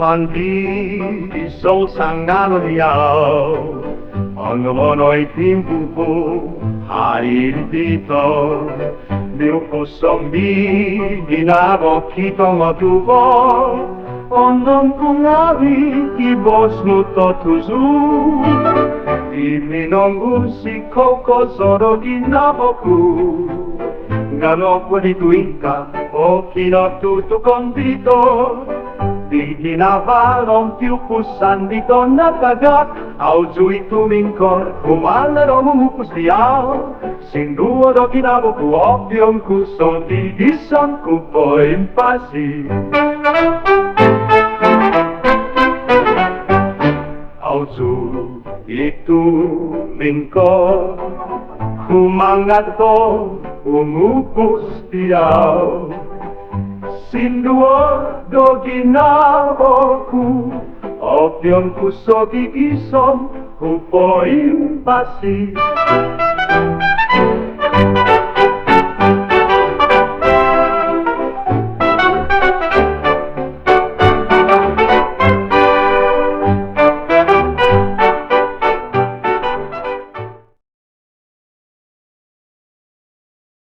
Kandi isang sangalan yaw ang mono'y timpupo hari dito Dio kusombi ginabo kitong matubo Ondong kungawi kibos muto tuzu Iminong usiko ko soro ginaboku Ngano pwede tuika o kinatutukon dito Di ginavalong tiupusan dito nagagak Auju'y tumingkor, umalaro mumupus diyaw Singduo do ginabuku opiong kuso Di isang kupo impasi Auju itu mingkor Kumangato umupus diyaw Sinduo do ginaboku Opion kuso gigisom Kupo impasi